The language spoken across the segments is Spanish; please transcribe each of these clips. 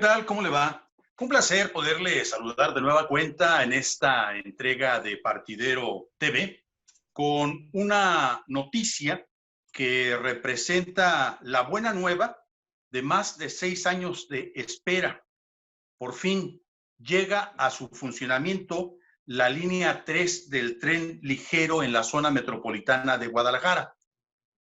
tal? ¿Cómo le va? Un placer poderle saludar de nueva cuenta en esta entrega de Partidero TV con una noticia que representa la buena nueva de más de 6 años de espera. Por fin llega a su funcionamiento la línea 3 del tren ligero en la zona metropolitana de Guadalajara,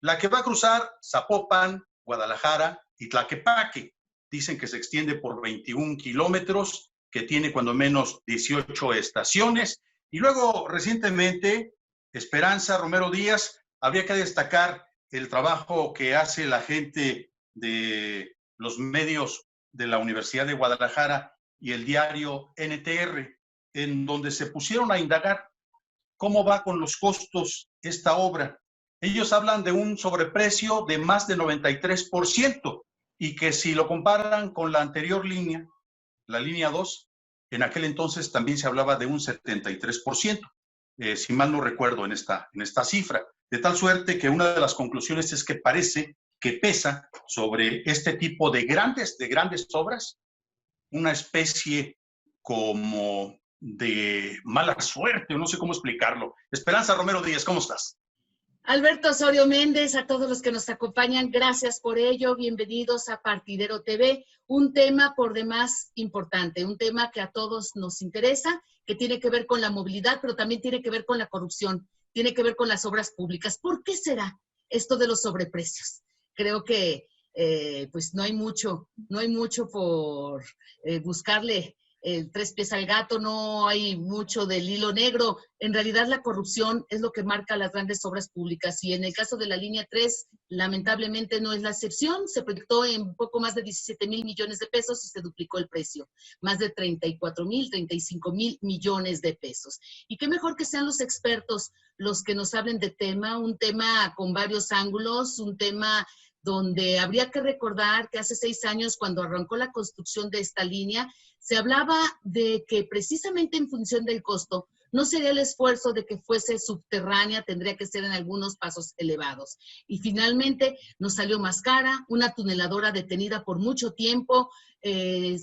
la que va a cruzar Zapopan, Guadalajara y Tlaquepaque. Dicen que se extiende por 21 kilómetros, que tiene cuando menos 18 estaciones. Y luego, recientemente, Esperanza Romero Díaz, habría que destacar el trabajo que hace la gente de los medios de la Universidad de Guadalajara y el diario NTR, en donde se pusieron a indagar cómo va con los costos esta obra. Ellos hablan de un sobreprecio de más de 93% y que si lo comparan con la anterior línea, la línea 2, en aquel entonces también se hablaba de un 73%, si mal no recuerdo en esta cifra. De tal suerte que una de las conclusiones es que parece que pesa sobre este tipo de grandes obras una especie como de mala suerte, o no sé cómo explicarlo. Esperanza Romero Díaz, ¿cómo estás? Alberto Osorio Méndez, a todos los que nos acompañan, gracias por ello. Bienvenidos a Partidero TV, un tema por demás importante, un tema que a todos nos interesa, que tiene que ver con la movilidad, pero también tiene que ver con la corrupción, tiene que ver con las obras públicas. ¿Por qué será esto de los sobreprecios? Creo que pues no hay mucho por buscarle tres pies al gato, no hay mucho del hilo negro. En realidad la corrupción es lo que marca las grandes obras públicas y en el caso de la línea 3, lamentablemente no es la excepción. Se proyectó en poco más de 17,000 millones de pesos y se duplicó el precio, más de 34,000, 35,000 millones de pesos. Y qué mejor que sean los expertos los que nos hablen de tema, un tema con varios ángulos, un tema donde habría que recordar que hace 6 años, cuando arrancó la construcción de esta línea, se hablaba de que precisamente en función del costo, no sería el esfuerzo de que fuese subterránea, tendría que ser en algunos pasos elevados. Y finalmente nos salió más cara, una tuneladora detenida por mucho tiempo,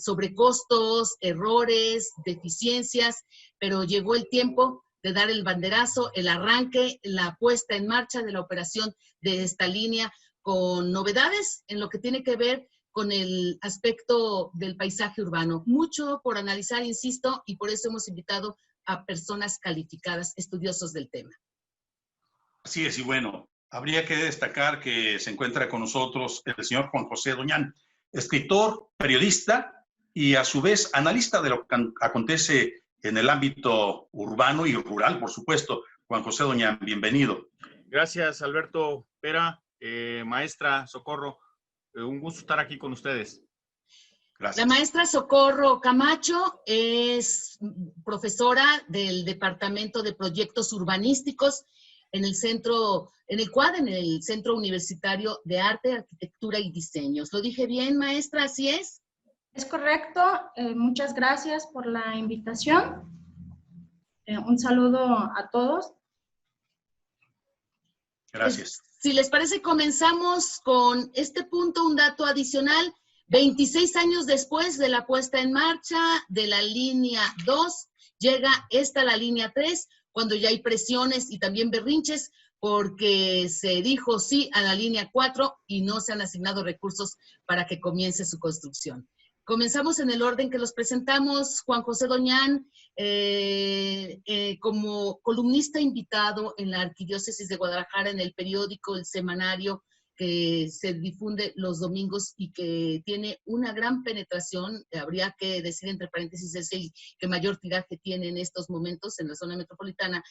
sobrecostos, errores, deficiencias, pero llegó el tiempo de dar el banderazo, el arranque, la puesta en marcha de la operación de esta línea, con novedades en lo que tiene que ver con el aspecto del paisaje urbano. Mucho por analizar, insisto, y por eso hemos invitado a personas calificadas, estudiosos del tema. Así es, y bueno, habría que destacar que se encuentra con nosotros el señor Juan José Doñán, escritor, periodista y a su vez analista de lo que acontece en el ámbito urbano y rural, por supuesto. Juan José Doñán, bienvenido. Gracias, Alberto Pera, maestra Socorro. Un gusto estar aquí con ustedes. Gracias. La maestra Socorro Camacho es profesora del Departamento de Proyectos Urbanísticos en el Centro Universitario de Arte, Arquitectura y Diseños. ¿Lo dije bien, maestra? ¿Así es? Es correcto. Muchas gracias por la invitación. Un saludo a todos. Gracias. Pues, si les parece, comenzamos con este punto, un dato adicional. 26 años después de la puesta en marcha de la línea 2, llega la línea 3, cuando ya hay presiones y también berrinches, porque se dijo sí a la línea 4 y no se han asignado recursos para que comience su construcción. Comenzamos en el orden que los presentamos. Juan José Doñán, como columnista invitado en la Arquidiócesis de Guadalajara, en el periódico El Semanario, que se difunde los domingos y que tiene una gran penetración, habría que decir entre paréntesis, es el que mayor tiraje tiene en estos momentos en la zona metropolitana.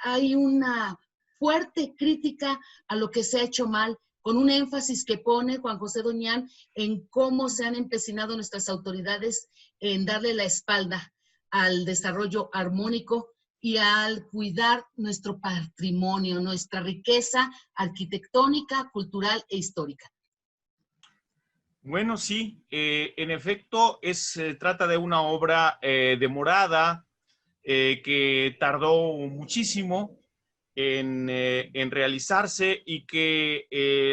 Hay una fuerte crítica a lo que se ha hecho mal, con un énfasis que pone Juan José Doñán en cómo se han empecinado nuestras autoridades en darle la espalda al desarrollo armónico y al cuidar nuestro patrimonio, nuestra riqueza arquitectónica, cultural e histórica. Bueno, sí, en efecto, trata de una obra demorada, que tardó muchísimo en realizarse y que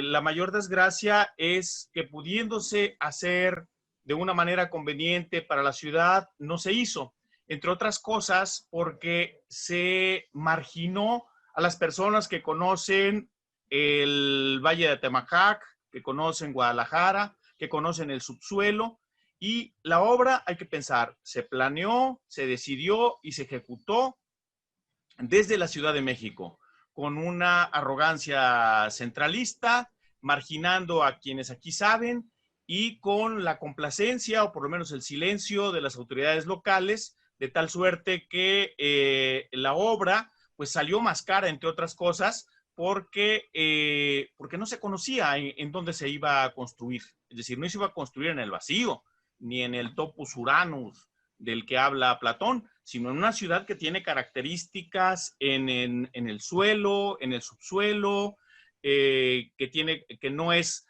la mayor desgracia es que pudiéndose hacer de una manera conveniente para la ciudad, no se hizo. Entre otras cosas, porque se marginó a las personas que conocen el Valle de Atemajac, que conocen Guadalajara, que conocen el subsuelo. Y la obra, hay que pensar, se planeó, se decidió y se ejecutó desde la Ciudad de México, con una arrogancia centralista, marginando a quienes aquí saben y con la complacencia o por lo menos el silencio de las autoridades locales, de tal suerte que la obra pues salió más cara, entre otras cosas, porque no se conocía en dónde se iba a construir. Es decir, no se iba a construir en el vacío, ni en el topus uranus del que habla Platón, sino en una ciudad que tiene características en el suelo, en el subsuelo, que no es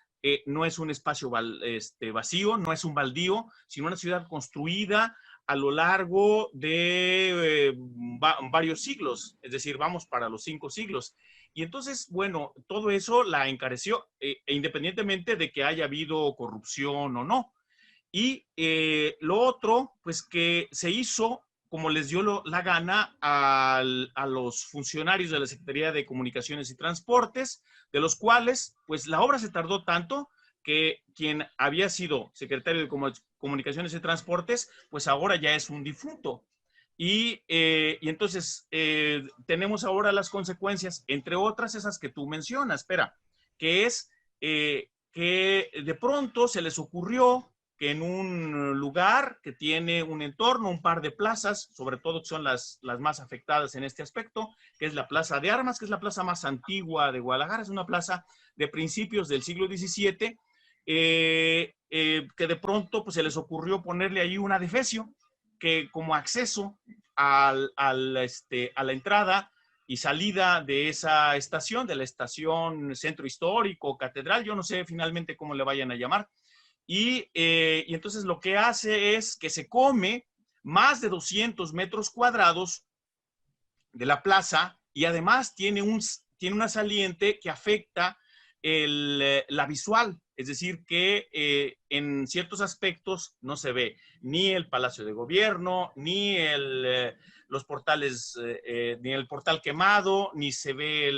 un espacio vacío, no es un baldío, sino una ciudad construida a lo largo de varios siglos, es decir, vamos para los 5 siglos. Y entonces, bueno, todo eso la encareció, independientemente de que haya habido corrupción o no. Y lo otro, pues que se hizo como les dio la gana a los funcionarios de la Secretaría de Comunicaciones y Transportes, de los cuales, pues la obra se tardó tanto que quien había sido secretario de Comunicaciones y Transportes, pues ahora ya es un difunto. Y entonces tenemos ahora las consecuencias, entre otras esas que tú mencionas, espera, que es que de pronto se les ocurrió que en un lugar que tiene un entorno, un par de plazas, sobre todo que son las más afectadas en este aspecto, que es la Plaza de Armas, que es la plaza más antigua de Guadalajara, es una plaza de principios del siglo XVII, que de pronto pues, se les ocurrió ponerle ahí un adefesio, que como acceso a la entrada y salida de esa estación, de la estación Centro Histórico, Catedral, yo no sé finalmente cómo le vayan a llamar, y entonces lo que hace es que se come más de 200 metros cuadrados de la plaza y además tiene una saliente que afecta la visual, es decir, que en ciertos aspectos no se ve ni el Palacio de Gobierno, ni los portales, ni el portal quemado, ni se ve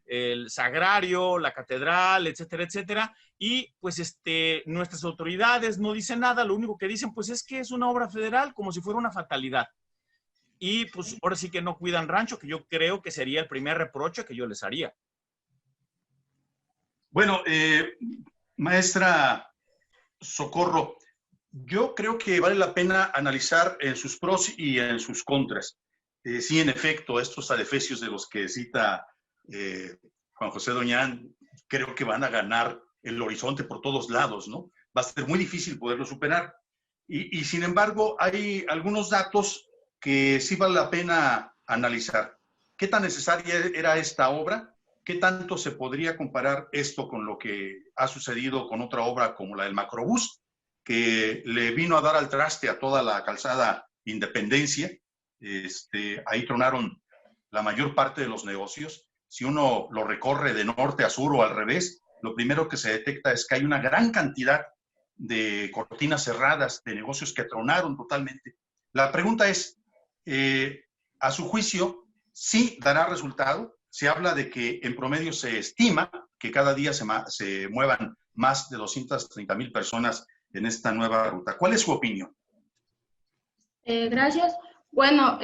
el sagrario, la catedral, etcétera, etcétera. Y pues nuestras autoridades no dicen nada, lo único que dicen pues es que es una obra federal, como si fuera una fatalidad. Y pues ahora sí que no cuidan rancho, que yo creo que sería el primer reproche que yo les haría. Bueno, maestra Socorro, yo creo que vale la pena analizar en sus pros y en sus contras. Sí, en efecto, estos adefesios de los que cita Juan José Doñán, creo que van a ganar el horizonte por todos lados, ¿no? Va a ser muy difícil poderlo superar. Y sin embargo, hay algunos datos que sí vale la pena analizar. ¿Qué tan necesaria era esta obra? ¿Qué tanto se podría comparar esto con lo que ha sucedido con otra obra como la del Macrobús, que le vino a dar al traste a toda la calzada Independencia? Ahí tronaron la mayor parte de los negocios. Si uno lo recorre de norte a sur o al revés, lo primero que se detecta es que hay una gran cantidad de cortinas cerradas, de negocios que tronaron totalmente. La pregunta es, a su juicio, ¿sí dará resultado? Se habla de que en promedio se estima que cada día se muevan más de 230,000 personas en esta nueva ruta. ¿Cuál es su opinión? Gracias. Bueno,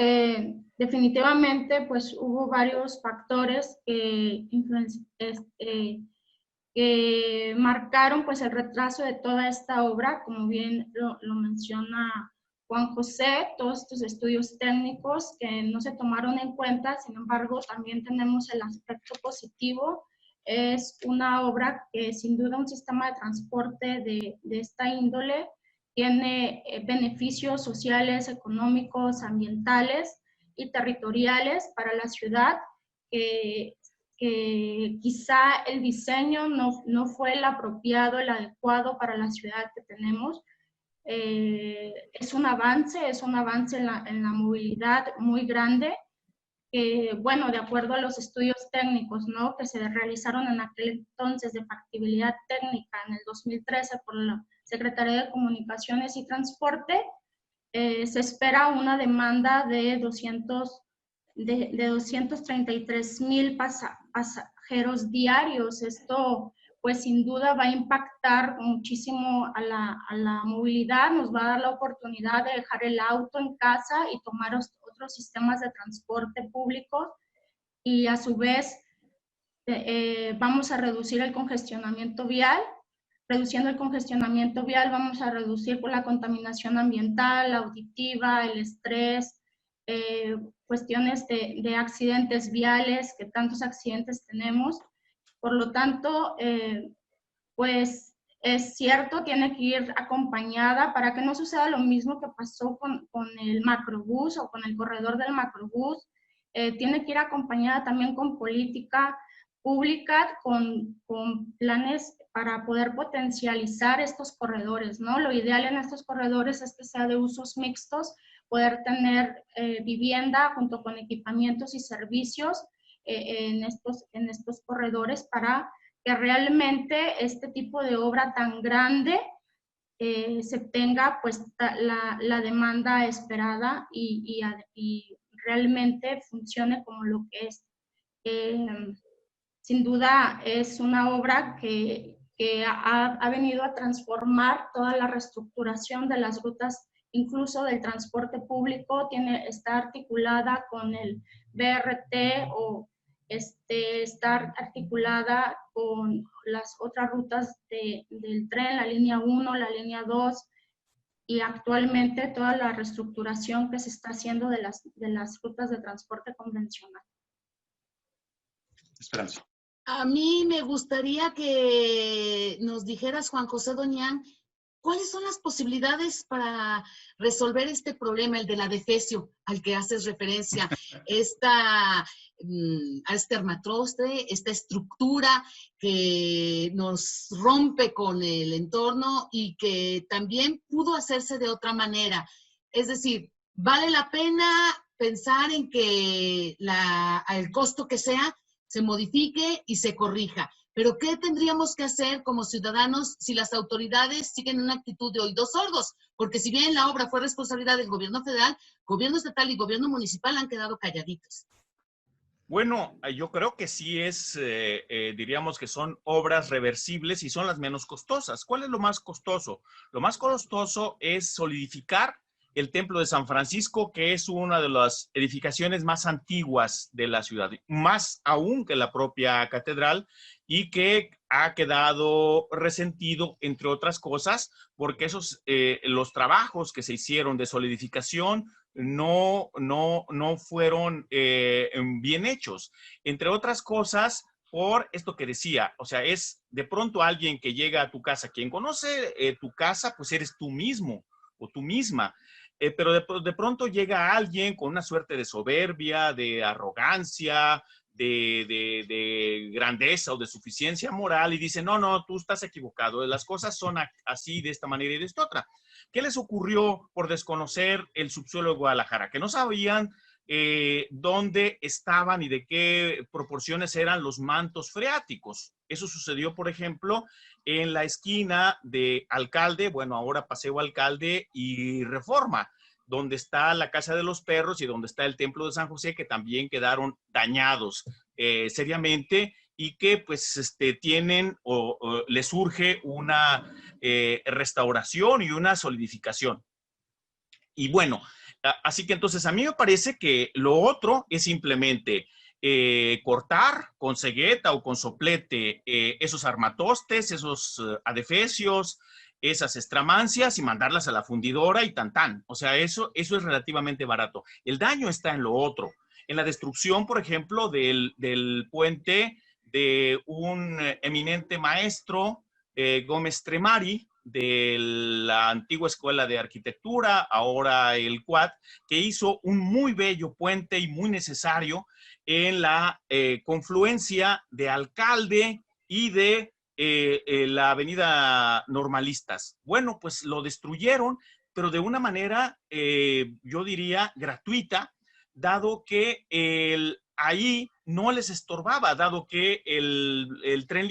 definitivamente pues hubo varios factores que marcaron pues el retraso de toda esta obra, como bien lo menciona Juan José, todos estos estudios técnicos que no se tomaron en cuenta. Sin embargo, también tenemos el aspecto positivo. Es una obra que sin duda un sistema de transporte de esta índole tiene beneficios sociales, económicos, ambientales y territoriales para la ciudad, que quizá el diseño no fue el apropiado, el adecuado para la ciudad que tenemos. Es un avance en la movilidad muy grande, bueno, de acuerdo a los estudios técnicos, ¿no?, que se realizaron en aquel entonces de factibilidad técnica en el 2013 por la Secretaría de Comunicaciones y Transporte, se espera una demanda de 233,000 pasajeros diarios. Esto, pues sin duda va a impactar muchísimo a la movilidad, nos va a dar la oportunidad de dejar el auto en casa y tomar otros sistemas de transporte público, y a su vez vamos a reducir el congestionamiento vial. Reduciendo el congestionamiento vial vamos a reducir la contaminación ambiental, auditiva, el estrés, cuestiones de accidentes viales, que tantos accidentes tenemos. Por lo tanto, pues es cierto, tiene que ir acompañada para que no suceda lo mismo que pasó con el macrobús o con el corredor del macrobús. Tiene que ir acompañada también con política pública, con planes para poder potencializar estos corredores, ¿no? Lo ideal en estos corredores es que sea de usos mixtos, poder tener vivienda junto con equipamientos y servicios en estos corredores, para que realmente este tipo de obra tan grande se tenga pues la demanda esperada y realmente funcione como lo que es. Sin duda es una obra que ha venido a transformar toda la reestructuración de las rutas, incluso del transporte público. Está articulada con el BRT o estar articulada con las otras rutas del tren, la línea 1, la línea 2, y actualmente toda la reestructuración que se está haciendo de las rutas de transporte convencional. Esperanza. A mí me gustaría que nos dijeras, Juan José Doñán, ¿cuáles son las posibilidades para resolver este problema, el de la defecio, al que haces referencia? A este armatoste, esta estructura que nos rompe con el entorno y que también pudo hacerse de otra manera. Es decir, ¿vale la pena pensar en que al costo que sea, se modifique y se corrija? Pero ¿qué tendríamos que hacer como ciudadanos si las autoridades siguen una actitud de oídos sordos? Porque si bien la obra fue responsabilidad del gobierno federal, gobierno estatal y gobierno municipal han quedado calladitos. Bueno, yo creo que sí diríamos que son obras reversibles y son las menos costosas. ¿Cuál es lo más costoso? Lo más costoso es solidificar el Templo de San Francisco, que es una de las edificaciones más antiguas de la ciudad, más aún que la propia catedral, y que ha quedado resentido, entre otras cosas, porque los trabajos que se hicieron de solidificación no fueron bien hechos. Entre otras cosas, por esto que decía, o sea, es de pronto alguien que llega a tu casa, quien conoce tu casa, pues eres tú mismo o tú misma. Pero de pronto llega alguien con una suerte de soberbia, de arrogancia, de grandeza o de suficiencia moral y dice, no, tú estás equivocado, las cosas son así, de esta manera y de esta otra. ¿Qué les ocurrió por desconocer el subsuelo de Guadalajara? Que no sabían dónde estaban y de qué proporciones eran los mantos freáticos. Eso sucedió, por ejemplo, en la esquina de Alcalde, bueno, ahora Paseo Alcalde y Reforma, donde está la Casa de los Perros y donde está el Templo de San José, que también quedaron dañados seriamente y que pues tienen o les surge una restauración y una solidificación. Y bueno, así que entonces a mí me parece que lo otro es simplemente cortar con cegueta o con soplete esos armatostes, esos adefesios, esas estramancias y mandarlas a la fundidora y tan tan. O sea, eso es relativamente barato. El daño está en lo otro. En la destrucción, por ejemplo, del puente de un eminente maestro, Gómez Tremari, de la antigua Escuela de Arquitectura, ahora el CUAD, que hizo un muy bello puente y muy necesario en la confluencia de Alcalde y de la avenida Normalistas. Bueno, pues lo destruyeron, pero de una manera, yo diría, gratuita, dado que ahí no les estorbaba, dado que el tren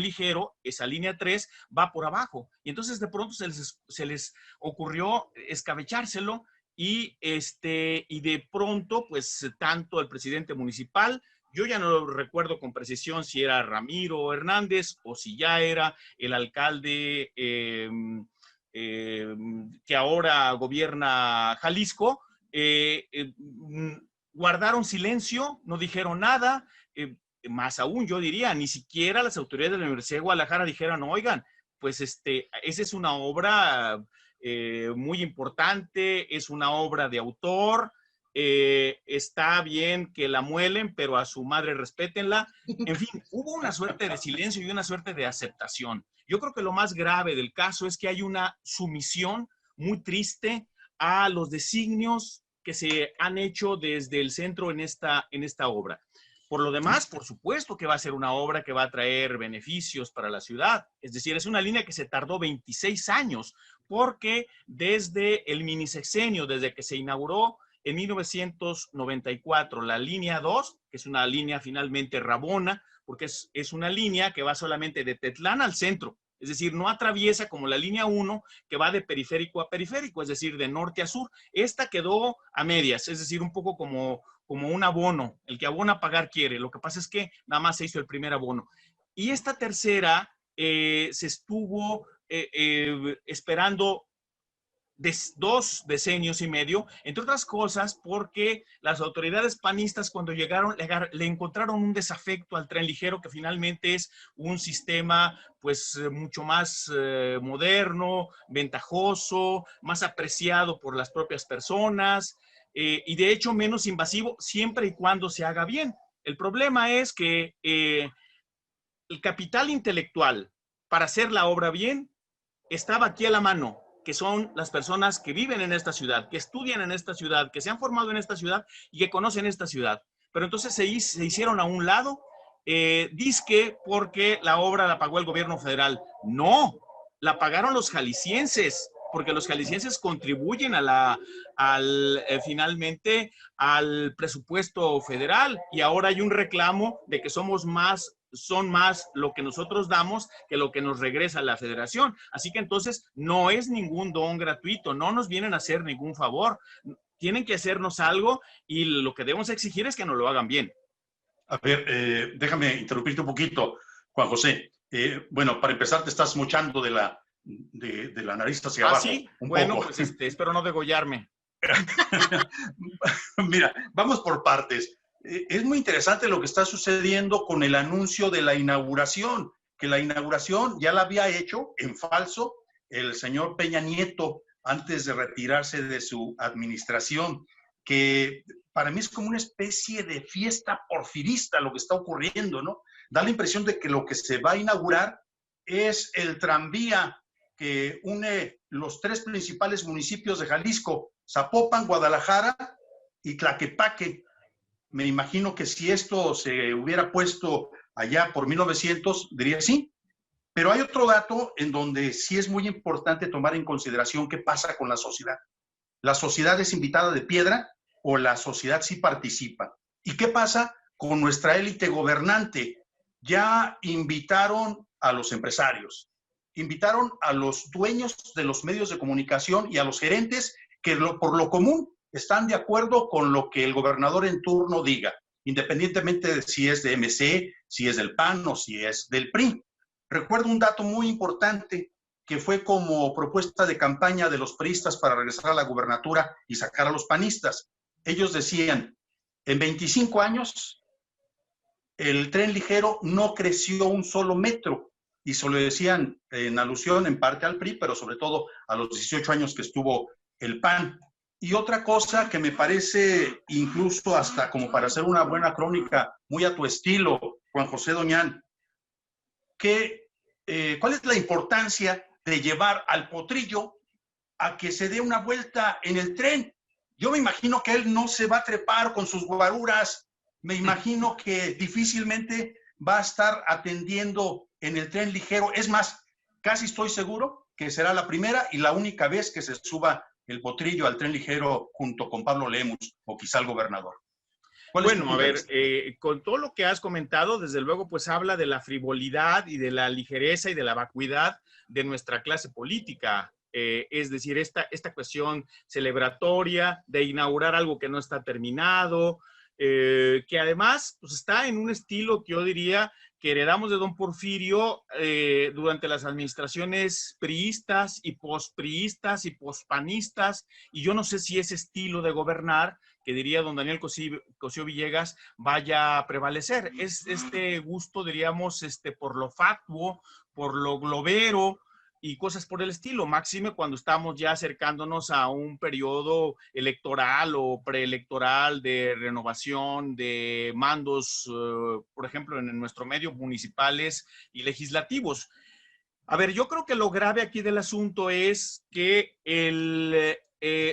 ligero, esa línea 3, va por abajo. Y entonces de pronto se les ocurrió escabechárselo y de pronto, pues tanto el presidente municipal, yo ya no recuerdo con precisión si era Ramiro Hernández o si ya era el alcalde que ahora gobierna Jalisco, guardaron silencio, no dijeron nada, más aún yo diría, ni siquiera las autoridades de la Universidad de Guadalajara dijeron, oigan, pues esa es una obra muy importante, es una obra de autor, está bien que la muelen, pero a su madre respétenla. En fin, hubo una suerte de silencio y una suerte de aceptación. Yo creo que lo más grave del caso es que hay una sumisión muy triste a los designios que se han hecho desde el centro en esta obra. Por lo demás, por supuesto que va a ser una obra que va a traer beneficios para la ciudad. Es decir, es una línea que se tardó 26 años, porque desde el minisexenio, desde que se inauguró en 1994 la línea 2, que es una línea finalmente rabona, porque es una línea que va solamente de Tetlán al centro. Es decir, no atraviesa como la línea 1 que va de periférico a periférico, es decir, de norte a sur. Esta quedó a medias, es decir, un poco como un abono. El que abona pagar quiere. Lo que pasa es que nada más se hizo el primer abono. Y esta tercera se estuvo esperando 2 decenios y medio, entre otras cosas porque las autoridades panistas cuando llegaron le encontraron un desafecto al tren ligero, que finalmente es un sistema pues mucho más moderno, ventajoso, más apreciado por las propias personas y de hecho menos invasivo siempre y cuando se haga bien. El problema es que el capital intelectual para hacer la obra bien estaba aquí a la mano, que son las personas que viven en esta ciudad, que estudian en esta ciudad, que se han formado en esta ciudad y que conocen esta ciudad. Pero entonces se hicieron a un lado, dizque porque la obra la pagó el gobierno federal. No, la pagaron los jaliscienses, porque los jaliscienses contribuyen finalmente al presupuesto federal y ahora hay un reclamo de que son más lo que nosotros damos que lo que nos regresa a la federación. Así que entonces no es ningún don gratuito, no nos vienen a hacer ningún favor. Tienen que hacernos algo y lo que debemos exigir es que nos lo hagan bien. A ver, déjame interrumpirte un poquito, Juan José. Bueno, para empezar te estás mochando de la nariz hacia abajo. ¿Sí? Bueno, poco. Pues espero no degollarme. Mira, vamos por partes. Es muy interesante lo que está sucediendo con el anuncio de la inauguración, que la inauguración ya la había hecho en falso el señor Peña Nieto antes de retirarse de su administración, que para mí es como una especie de fiesta porfirista lo que está ocurriendo, ¿no? Da la impresión de que lo que se va a inaugurar es el tranvía que une los 3 principales municipios de Jalisco, Zapopan, Guadalajara y Tlaquepaque. Me imagino que si esto se hubiera puesto allá por 1900, diría sí. Pero hay otro dato en donde sí es muy importante tomar en consideración qué pasa con la sociedad. ¿La sociedad es invitada de piedra o la sociedad sí participa? ¿Y qué pasa con nuestra élite gobernante? Ya invitaron a los empresarios, invitaron a los dueños de los medios de comunicación y a los gerentes que por lo común están de acuerdo con lo que el gobernador en turno diga, independientemente de si es de MC, si es del PAN o si es del PRI. Recuerdo un dato muy importante que fue como propuesta de campaña de los priistas para regresar a la gubernatura y sacar a los panistas. Ellos decían, en 25 años, el tren ligero no creció un solo metro, y se lo decían en alusión en parte al PRI, pero sobre todo a los 18 años que estuvo el PAN. Y otra cosa que me parece incluso hasta como para hacer una buena crónica, muy a tu estilo, Juan José Doñán, ¿cuál es la importancia de llevar al potrillo a que se dé una vuelta en el tren? Yo me imagino que él no se va a trepar con sus guaruras, me imagino que difícilmente va a estar atendiendo en el tren ligero. Es más, casi estoy seguro que será la primera y la única vez que se suba el potrillo al tren ligero junto con Pablo Lemus o quizá el gobernador? Bueno, a ver, con todo lo que has comentado, desde luego, pues habla de la frivolidad y de la ligereza y de la vacuidad de nuestra clase política. Es decir, esta cuestión celebratoria de inaugurar algo que no está terminado, que además pues está en un estilo que yo diría que heredamos de don Porfirio durante las administraciones priistas y pospriistas y pospanistas, y yo no sé si ese estilo de gobernar, que diría don Daniel Cosío Villegas, vaya a prevalecer. Es este gusto, diríamos, por lo fatuo, por lo globero y cosas por el estilo, máxime cuando estamos ya acercándonos a un periodo electoral o preelectoral de renovación de mandos, por ejemplo, en nuestro medio, municipales y legislativos. A ver, yo creo que lo grave aquí del asunto es que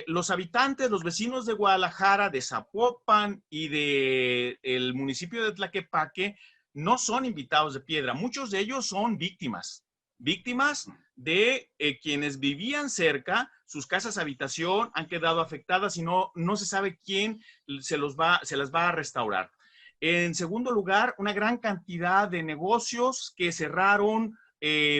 los habitantes, los vecinos de Guadalajara, de Zapopan y del municipio de Tlaquepaque no son invitados de piedra. Muchos de ellos son víctimas de quienes vivían cerca, sus casas habitación han quedado afectadas y no se sabe quién se las va a restaurar. En segundo lugar, una gran cantidad de negocios que cerraron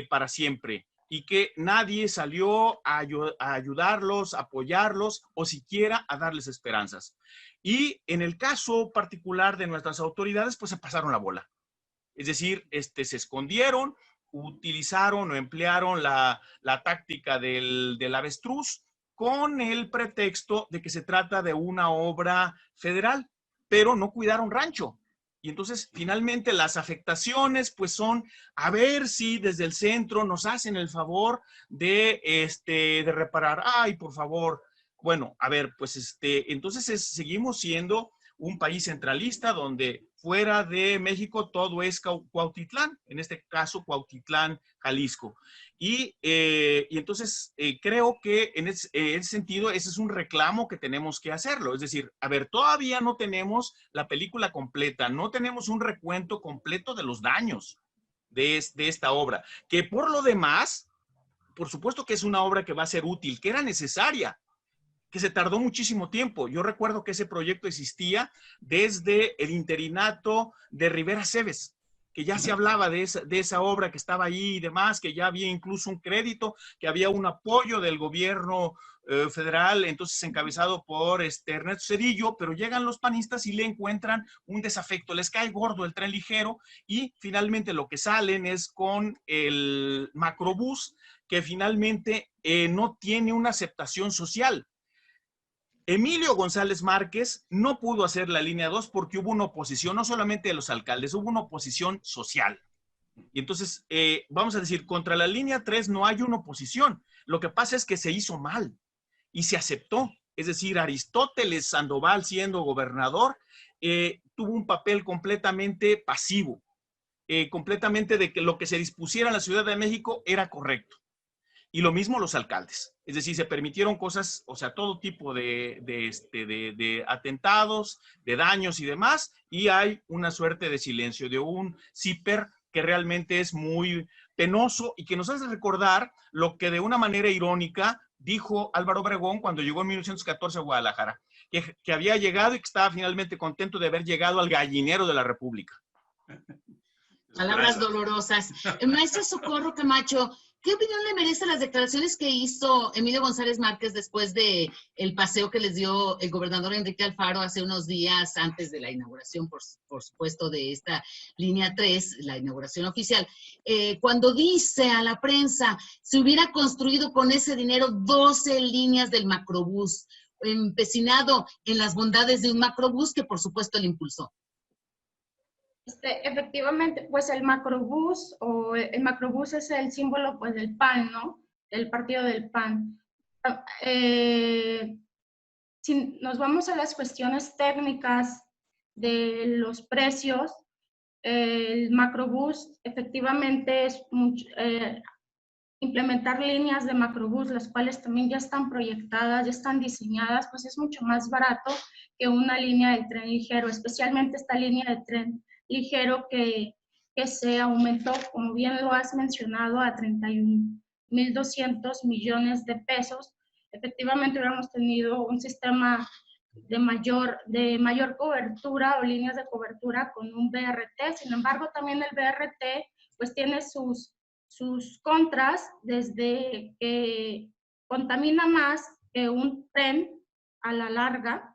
para siempre y que nadie salió a ayudarlos, a apoyarlos o siquiera a darles esperanzas. Y en el caso particular de nuestras autoridades, pues se pasaron la bola. Es decir, se escondieron, utilizaron o emplearon la táctica del avestruz con el pretexto de que se trata de una obra federal, pero no cuidaron rancho. Y entonces, finalmente, las afectaciones, pues son a ver si desde el centro nos hacen el favor de reparar. Ay, por favor. Bueno, a ver, pues entonces seguimos siendo un país centralista donde fuera de México todo es Cuautitlán, en este caso Cuautitlán, Jalisco. Y entonces creo que en ese sentido ese es un reclamo que tenemos que hacerlo. Es decir, a ver, todavía no tenemos la película completa, no tenemos un recuento completo de los daños de esta obra, que por lo demás, por supuesto que es una obra que va a ser útil, que era necesaria, que se tardó muchísimo tiempo. Yo recuerdo que ese proyecto existía desde el interinato de Rivera Cebes, que ya se hablaba de esa obra que estaba ahí y demás, que ya había incluso un crédito, que había un apoyo del gobierno federal, entonces encabezado por Ernesto Zedillo, pero llegan los panistas y le encuentran un desafecto, les cae gordo el tren ligero y finalmente lo que salen es con el macrobús, que finalmente no tiene una aceptación social. Emilio González Márquez no pudo hacer la línea 2 porque hubo una oposición, no solamente de los alcaldes, hubo una oposición social. Y entonces, vamos a decir, contra la línea 3 no hay una oposición. Lo que pasa es que se hizo mal y se aceptó. Es decir, Aristóteles Sandoval, siendo gobernador, tuvo un papel completamente pasivo, completamente de que lo que se dispusiera en la Ciudad de México era correcto. Y lo mismo los alcaldes. Es decir, se permitieron cosas, o sea, todo tipo de atentados, de daños y demás, y hay una suerte de silencio, de un CIPER que realmente es muy penoso y que nos hace recordar lo que de una manera irónica dijo Álvaro Obregón cuando llegó en 1914 a Guadalajara, que había llegado y que estaba finalmente contento de haber llegado al gallinero de la República. Palabras dolorosas. Maestra Socorro Camacho, ¿qué opinión le merecen las declaraciones que hizo Emilio González Márquez después de el paseo que les dio el gobernador Enrique Alfaro hace unos días antes de la inauguración, por supuesto, de esta línea 3, la inauguración oficial? Cuando dice a la prensa, se hubiera construido con ese dinero 12 líneas del macrobús, empecinado en las bondades de un macrobús que por supuesto le impulsó. Efectivamente, pues el macrobús es el símbolo pues del PAN, ¿no? El partido del PAN. Si nos vamos a las cuestiones técnicas de los precios, el macrobús efectivamente es implementar líneas de macrobús, las cuales también ya están proyectadas, ya están diseñadas, pues es mucho más barato que una línea de tren ligero, especialmente esta línea de tren ligero que se aumentó, como bien lo has mencionado, a 31.200 millones de pesos, efectivamente hubiéramos tenido un sistema de mayor cobertura o líneas de cobertura con un BRT. Sin embargo, también el BRT pues tiene sus contras, desde que contamina más que un tren a la larga,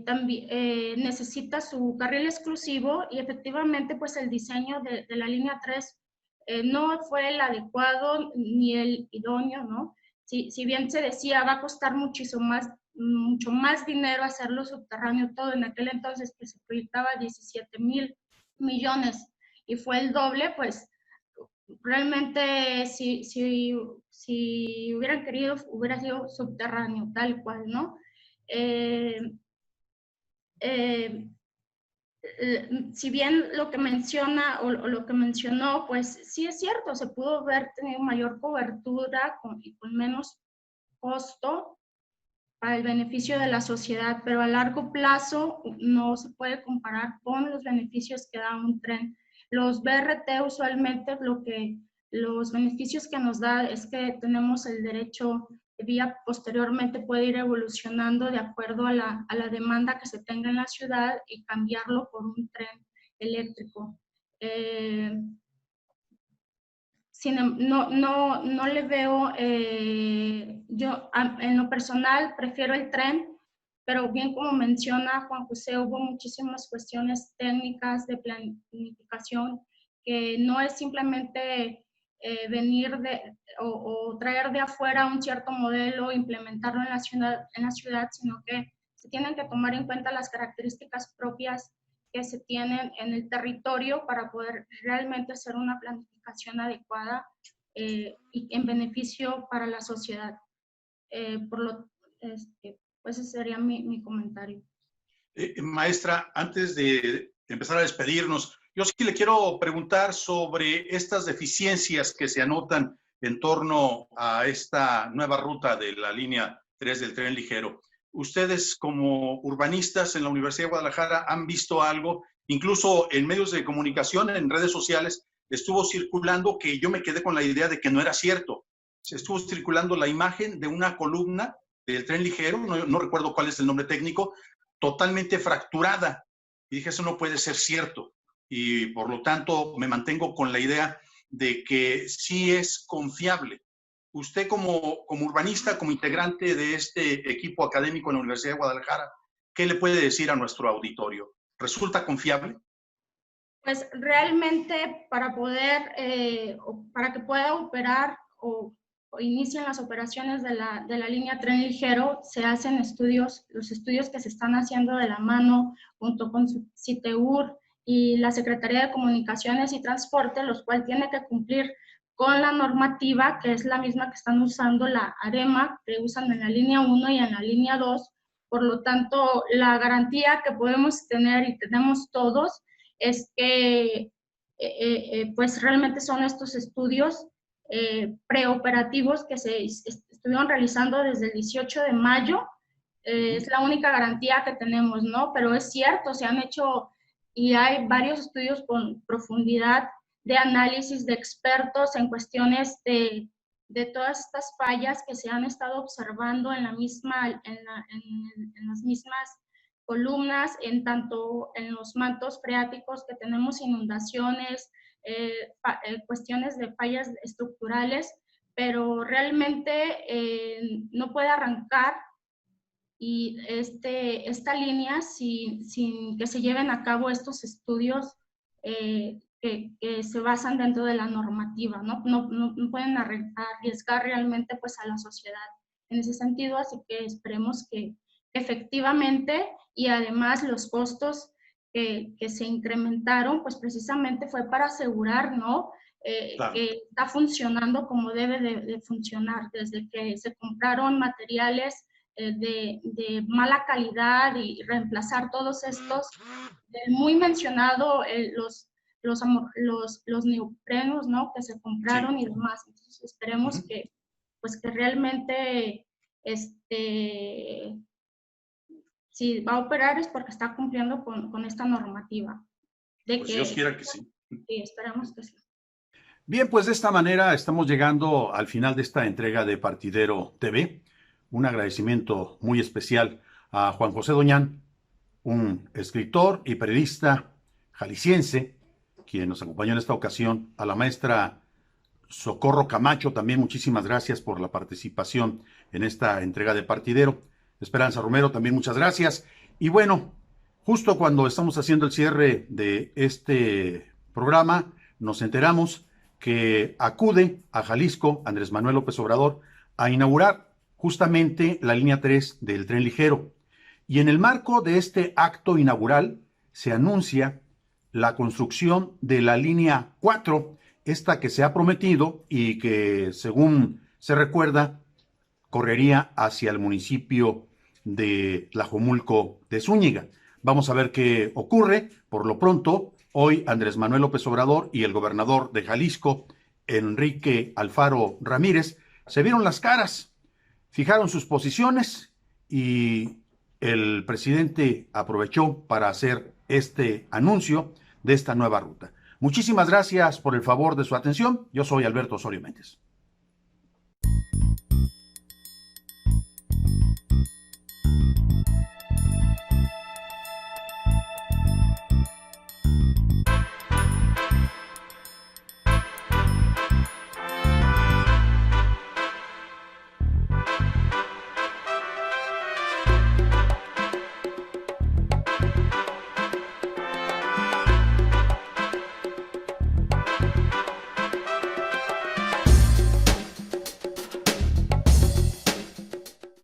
también necesita su carril exclusivo, y efectivamente pues el diseño de la línea 3 no fue el adecuado ni el idóneo, ¿no? Si bien se decía va a costar mucho más dinero hacerlo subterráneo todo, en aquel entonces que se proyectaba 17,000 millones y fue el doble, pues realmente si hubieran querido, hubiera sido subterráneo, tal cual, ¿no? Si bien lo que menciona o lo que mencionó, pues sí es cierto, se pudo haber tenido mayor cobertura y con menos costo para el beneficio de la sociedad, pero a largo plazo no se puede comparar con los beneficios que da un tren. Los BRT usualmente los beneficios que nos da es que tenemos el derecho de vía, posteriormente puede ir evolucionando de acuerdo a la demanda que se tenga en la ciudad y cambiarlo por un tren eléctrico. No le veo, yo en lo personal prefiero el tren, pero bien como menciona Juan José, hubo muchísimas cuestiones técnicas de planificación que no es simplemente venir o traer de afuera un cierto modelo, implementarlo en la ciudad, sino que se tienen que tomar en cuenta las características propias que se tienen en el territorio para poder realmente hacer una planificación adecuada y en beneficio para la sociedad. Pues ese sería mi comentario. Maestra, antes de empezar a despedirnos, yo sí le quiero preguntar sobre estas deficiencias que se anotan en torno a esta nueva ruta de la línea 3 del tren ligero. Ustedes como urbanistas en la Universidad de Guadalajara han visto algo, incluso en medios de comunicación, en redes sociales, estuvo circulando que yo me quedé con la idea de que no era cierto. Se estuvo circulando la imagen de una columna del tren ligero, no recuerdo cuál es el nombre técnico, totalmente fracturada. Y dije, eso no puede ser cierto. Y por lo tanto me mantengo con la idea de que sí es confiable. Usted como urbanista, como integrante de este equipo académico en la Universidad de Guadalajara, ¿qué le puede decir a nuestro auditorio? ¿Resulta confiable? Pues realmente para que pueda operar o inician las operaciones de la línea tren ligero, se hacen los estudios que se están haciendo de la mano junto con CITEUR y la Secretaría de Comunicaciones y Transporte, los cuales tiene que cumplir con la normativa, que es la misma que están usando la AREMA, que usan en la línea 1 y en la línea 2. Por lo tanto, la garantía que podemos tener y tenemos todos es que pues realmente son estos estudios preoperativos que se estuvieron realizando desde el 18 de mayo. Es la única garantía que tenemos, ¿no? Pero es cierto, se han hecho y hay varios estudios con profundidad de análisis de expertos en cuestiones de todas estas fallas que se han estado observando en las mismas columnas, tanto en los mantos freáticos que tenemos inundaciones, cuestiones de fallas estructurales, pero realmente no puede arrancar y esta línea sin que se lleven a cabo estos estudios que se basan dentro de la normativa, ¿no? No pueden arriesgar realmente pues a la sociedad en ese sentido, así que esperemos que efectivamente, y además los costos que se incrementaron, pues precisamente fue para asegurar, ¿no? Claro. Que está funcionando como debe de funcionar, desde que se compraron materiales de mala calidad y reemplazar todos estos, muy mencionado los neoprenos, ¿no? Que se compraron, sí, y demás. Entonces esperemos que realmente si va a operar es porque está cumpliendo con esta normativa. Pues Dios quiera que sí. Sí, esperamos que sí. Bien, pues de esta manera estamos llegando al final de esta entrega de Partidero TV. un agradecimiento muy especial a Juan José Doñán, un escritor y periodista jalisciense, quien nos acompañó en esta ocasión, a la maestra Socorro Camacho, también muchísimas gracias por la participación en esta entrega de Partidero. Esperanza Romero, también muchas gracias. Y bueno, justo cuando estamos haciendo el cierre de este programa, nos enteramos que acude a Jalisco Andrés Manuel López Obrador a inaugurar justamente la línea 3 del tren ligero. Y en el marco de este acto inaugural se anuncia la construcción de la línea 4, esta que se ha prometido y que, según se recuerda, correría hacia el municipio de Tlajomulco de Zúñiga. Vamos a ver qué ocurre. Por lo pronto, hoy Andrés Manuel López Obrador y el gobernador de Jalisco, Enrique Alfaro Ramírez, se vieron las caras, fijaron sus posiciones y el presidente aprovechó para hacer este anuncio de esta nueva ruta. Muchísimas gracias por el favor de su atención. Yo soy Alberto Osorio Méndez.